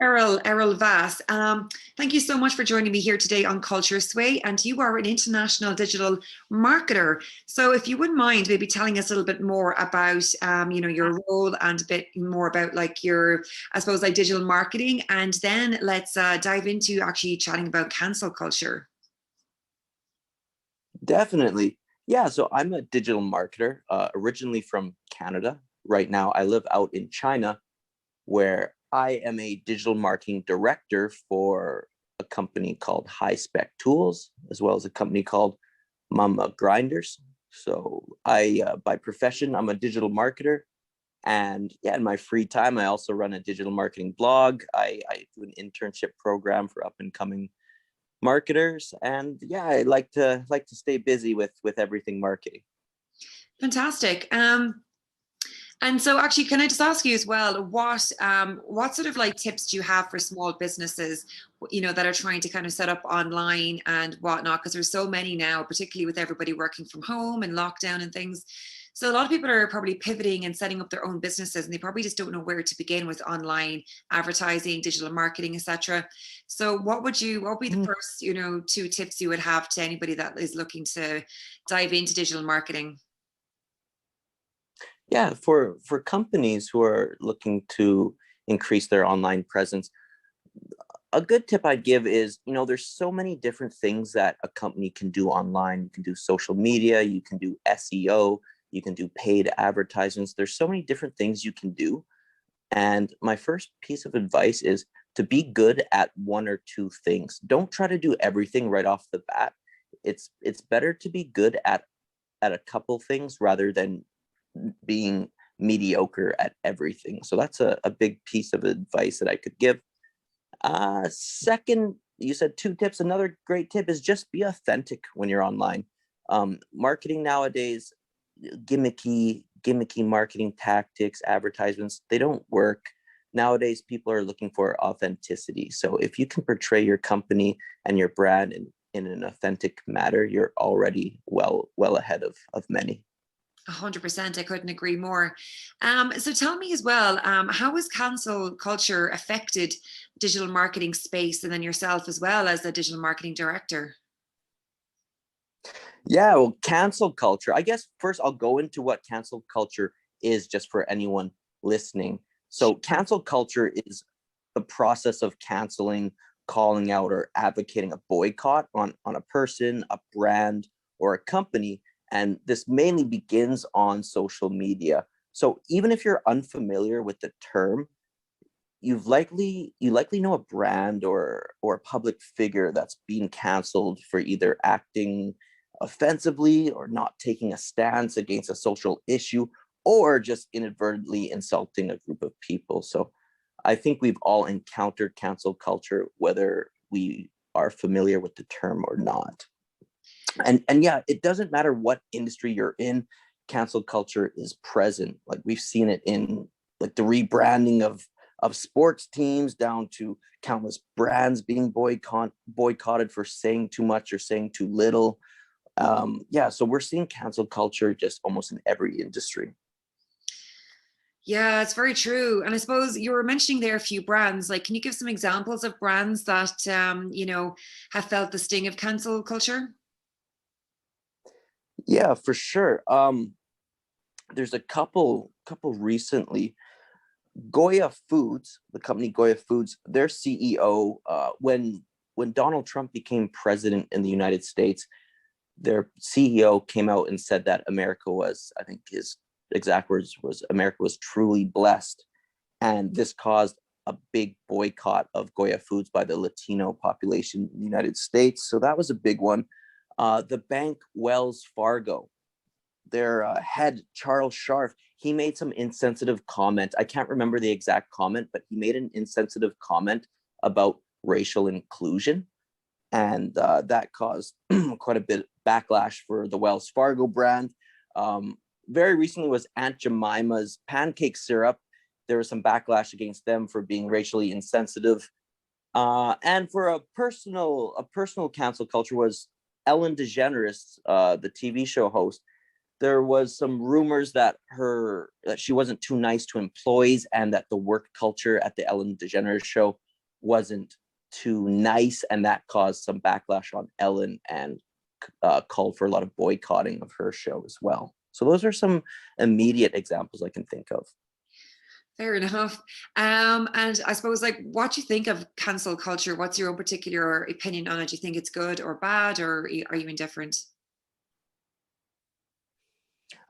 Errol Vass. Thank you so much for joining me here today on Culture Sway. And you are an international digital marketer. So, if you wouldn't mind, maybe telling us a little bit more about, your role and a bit more about like your, I suppose, like digital marketing, and then let's dive into actually chatting about cancel culture. Definitely. Yeah, so I'm a digital marketer, originally from Canada. Right now, I live out in China, where I am a digital marketing director for a company called High Spec Tools, as well as a company called Mama Grinders. So by profession, I'm a digital marketer. And yeah, in my free time, I also run a digital marketing blog. I do an internship program for up and coming marketers. And yeah, I like to stay busy with everything marketing. Fantastic. And so actually, can I just ask you as well, what sort of like tips do you have for small businesses, that are trying to kind of set up online and whatnot? Because there's so many now, particularly with everybody working from home and lockdown and things. So a lot of people are probably pivoting and setting up their own businesses, and they probably just don't know where to begin with online advertising, digital marketing, etc. So what would be the first, two tips you would have to anybody that is looking to dive into digital marketing? Yeah, for companies who are looking to increase their online presence, a good tip I'd give is, there's so many different things that a company can do online. You can do social media, you can do SEO, you can do paid advertisements. There's so many different things you can do. And my first piece of advice is to be good at one or two things. Don't try to do everything right off the bat. It's better to be good at a couple things rather than being mediocre at everything. So that's a big piece of advice that I could give. Second, you said two tips. Another great tip is just be authentic when you're online. Marketing nowadays, gimmicky marketing tactics, advertisements, they don't work. Nowadays, people are looking for authenticity. So if you can portray your company and your brand in an authentic manner, you're already well ahead of many. 100%. I couldn't agree more. So tell me as well, how has cancel culture affected digital marketing space and then yourself as well as a digital marketing director? Yeah, well, cancel culture. I guess first I'll go into what cancel culture is just for anyone listening. So cancel culture is the process of canceling, calling out, or advocating a boycott on a person, a brand, or a company. And this mainly begins on social media. So even if you're unfamiliar with the term, you likely know a brand or a public figure that's being canceled for either acting offensively or not taking a stance against a social issue or just inadvertently insulting a group of people. So I think we've all encountered cancel culture, whether we are familiar with the term or not. And yeah, it doesn't matter what industry you're in, cancel culture is present. Like we've seen it in like the rebranding of sports teams down to countless brands being boycotted for saying too much or saying too little. Yeah, so we're seeing cancel culture just almost in every industry. Yeah, it's very true. And I suppose you were mentioning there a few brands. Like, can you give some examples of brands that have felt the sting of cancel culture? Yeah, for sure. There's a couple recently. Goya Foods, the company Goya Foods, their CEO, when Donald Trump became president in the United States, their CEO came out and said that America was, I think his exact words was, America was truly blessed. And this caused a big boycott of Goya Foods by the Latino population in the United States. So that was a big one. The bank Wells Fargo, their head, Charles Scharf, he made some insensitive comment. I can't remember the exact comment, but he made an insensitive comment about racial inclusion. And that caused quite a bit of backlash for the Wells Fargo brand. Very recently was Aunt Jemima's pancake syrup. There was some backlash against them for being racially insensitive. And for a personal cancel culture was Ellen DeGeneres, the TV show host. There was some rumors that she wasn't too nice to employees and that the work culture at the Ellen DeGeneres show wasn't too nice, and that caused some backlash on Ellen and called for a lot of boycotting of her show as well. So those are some immediate examples I can think of. Fair enough. And I suppose, like, what do you think of cancel culture? What's your own particular opinion on it? Do you think it's good or bad, or are you indifferent?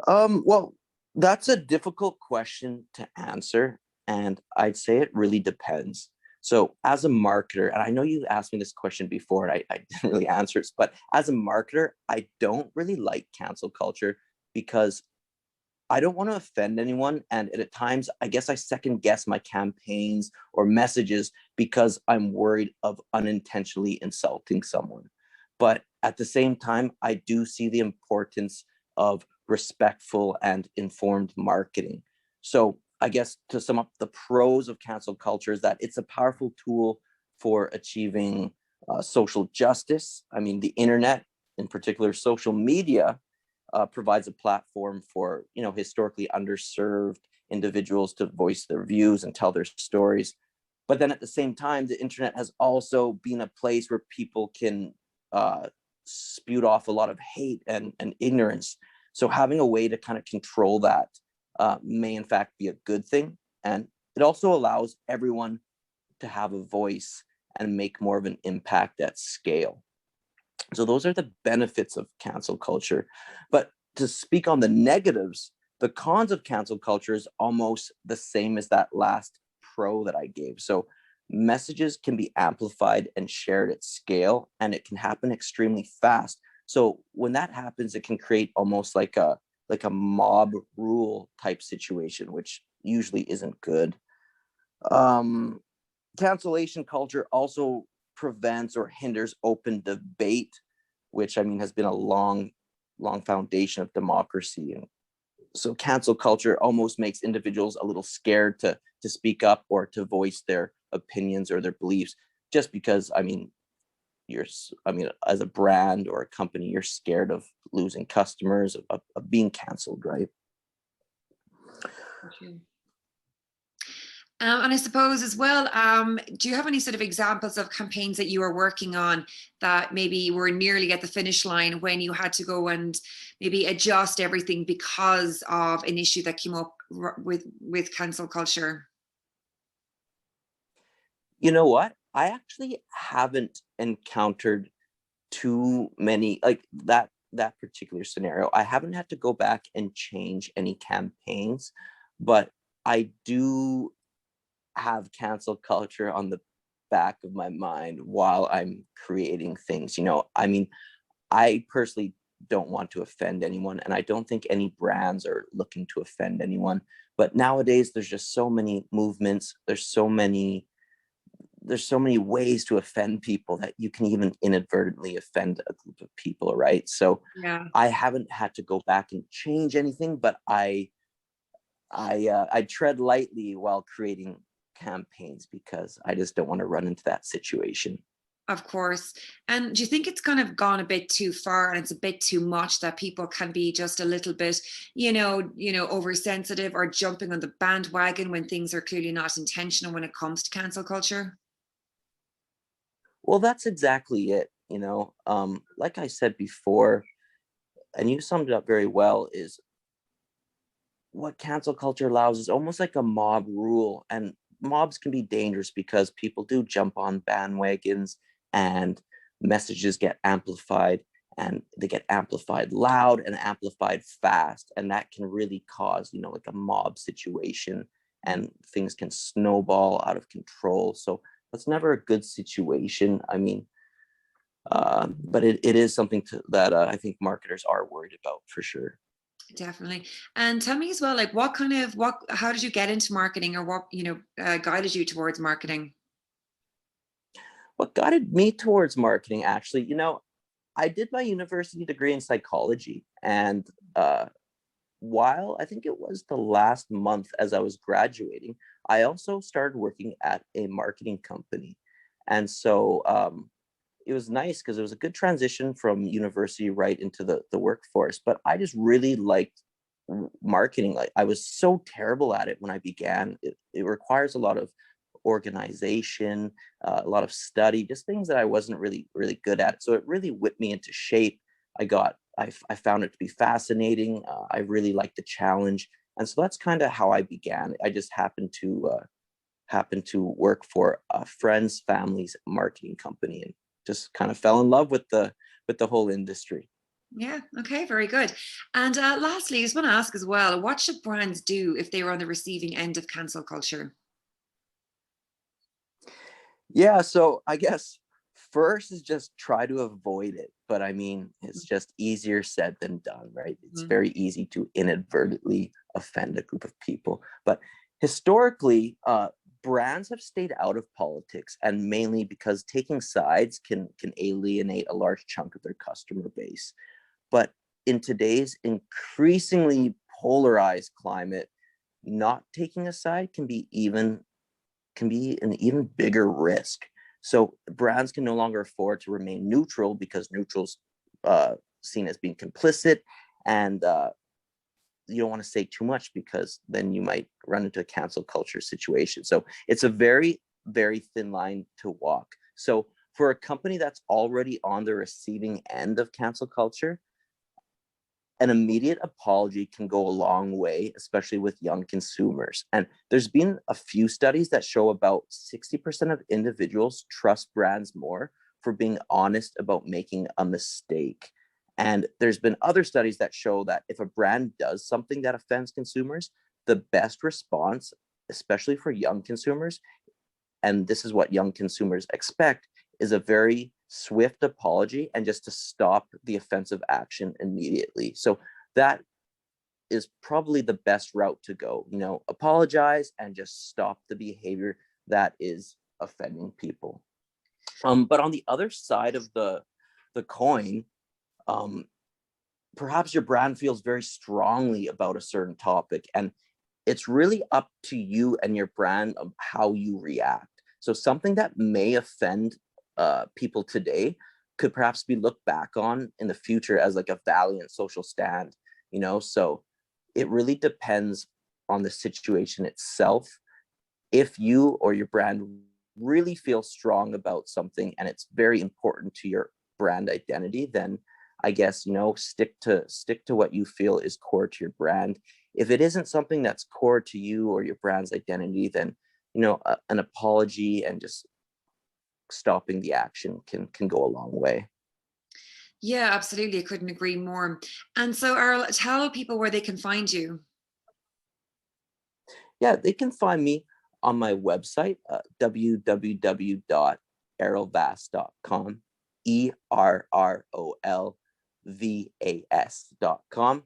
Well, that's a difficult question to answer, and I'd say it really depends. So as a marketer, and I know you asked me this question before, and I didn't really answer it, but as a marketer, I don't really like cancel culture because I don't want to offend anyone. And at times, I guess I second guess my campaigns or messages because I'm worried of unintentionally insulting someone. But at the same time, I do see the importance of respectful and informed marketing. So I guess to sum up, the pros of cancel culture is that it's a powerful tool for achieving social justice. I mean, the internet, in particular, social media, provides a platform for, historically underserved individuals to voice their views and tell their stories. But then at the same time, the internet has also been a place where people can spew off a lot of hate and ignorance. So having a way to kind of control that may in fact be a good thing. And it also allows everyone to have a voice and make more of an impact at scale. So those are the benefits of cancel culture. But to speak on the negatives, the cons of cancel culture is almost the same as that last pro that I gave. So messages can be amplified and shared at scale, and it can happen extremely fast. So when that happens, it can create almost like a mob rule type situation, which usually isn't good. Cancellation culture also prevents or hinders open debate, which I mean has been a long foundation of democracy. And so cancel culture almost makes individuals a little scared to speak up or to voice their opinions or their beliefs, just because as a brand or a company, you're scared of losing customers, of being canceled, right? And I suppose as well, do you have any sort of examples of campaigns that you were working on that maybe were nearly at the finish line when you had to go and maybe adjust everything because of an issue that came up with cancel culture? You know what? I actually haven't encountered too many like that particular scenario. I haven't had to go back and change any campaigns, but I do have cancel culture on the back of my mind while I'm creating things. I mean, I personally don't want to offend anyone, and I don't think any brands are looking to offend anyone. But nowadays, there's just so many movements. There's so many ways to offend people that you can even inadvertently offend a group of people, right? So Yeah. I haven't had to go back and change anything, but I tread lightly while creating campaigns because I just don't want to run into that situation. Of course. And do you think it's kind of gone a bit too far and it's a bit too much that people can be just a little bit, oversensitive or jumping on the bandwagon when things are clearly not intentional when it comes to cancel culture? Well, that's exactly it. Like I said before, and you summed it up very well, is what cancel culture allows is almost like a mob rule. And mobs can be dangerous because people do jump on bandwagons and messages get amplified, and they get amplified loud and amplified fast. And that can really cause, like a mob situation, and things can snowball out of control. So that's never a good situation. I mean, but it is something that I think marketers are worried about for sure. Definitely. And tell me as well, like how did you get into marketing, or what, guided you towards marketing? What guided me towards marketing, actually, I did my university degree in psychology, and while I think it was the last month as I was graduating, I also started working at a marketing company. And so it was nice because it was a good transition from university right into the workforce. But I just really liked marketing. Like, I was so terrible at it when I began. It requires a lot of organization, a lot of study, just things that I wasn't really good at. So it really whipped me into shape. I found it to be fascinating. I really liked the challenge, and so that's kind of how I began. I just happened to work for a friend's family's marketing company, and just kind of fell in love with the whole industry. Yeah. Okay. Very good. And lastly, I just want to ask as well, what should brands do if they were on the receiving end of cancel culture? Yeah, so I guess first is just try to avoid it. But I mean, it's just easier said than done, right? It's Mhm. very easy to inadvertently offend a group of people. But historically, brands have stayed out of politics, and mainly because taking sides can alienate a large chunk of their customer base. But in today's increasingly polarized climate, not taking a side can be an even bigger risk. So brands can no longer afford to remain neutral, because neutral's seen as being complicit, and you don't want to say too much, because then you might run into a cancel culture situation. So it's a very, very thin line to walk. So for a company that's already on the receiving end of cancel culture, an immediate apology can go a long way, especially with young consumers. And there's been a few studies that show about 60% of individuals trust brands more for being honest about making a mistake. And there's been other studies that show that if a brand does something that offends consumers, the best response, especially for young consumers, and this is what young consumers expect, is a very swift apology, and just to stop the offensive action immediately. So that is probably the best route to go. Apologize and just stop the behavior that is offending people. But on the other side of the coin, um, perhaps your brand feels very strongly about a certain topic, and it's really up to you and your brand of how you react. So something that may offend people today could perhaps be looked back on in the future as like a valiant social stand. So it really depends on the situation itself. If you or your brand really feel strong about something and it's very important to your brand identity, then I guess stick to what you feel is core to your brand. If it isn't something that's core to you or your brand's identity, then an apology and just stopping the action can go a long way. Yeah, absolutely. I couldn't agree more. And so, Errol, tell people where they can find you. Yeah, they can find me on my website, www.errolvas.com, ERROLVAS.com.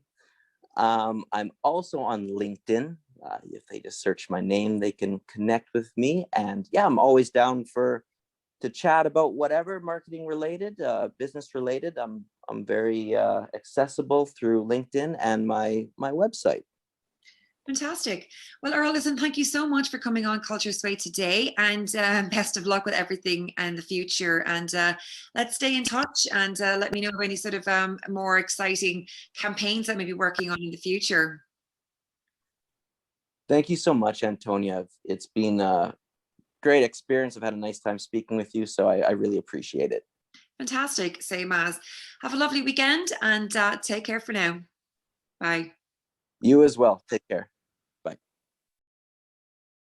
I'm also on LinkedIn. If they just search my name, they can connect with me. And yeah, I'm always down to chat about whatever marketing related, business related. I'm very accessible through LinkedIn and my website. Fantastic. Well, Errol, listen, thank you so much for coming on Culture Sway today, and best of luck with everything in the future. And let's stay in touch, and let me know of any sort of more exciting campaigns that may be working on in the future. Thank you so much, Antonia. It's been a great experience. I've had a nice time speaking with you, so I really appreciate it. Fantastic. Same as. Have a lovely weekend, and take care for now. Bye. You as well. Take care.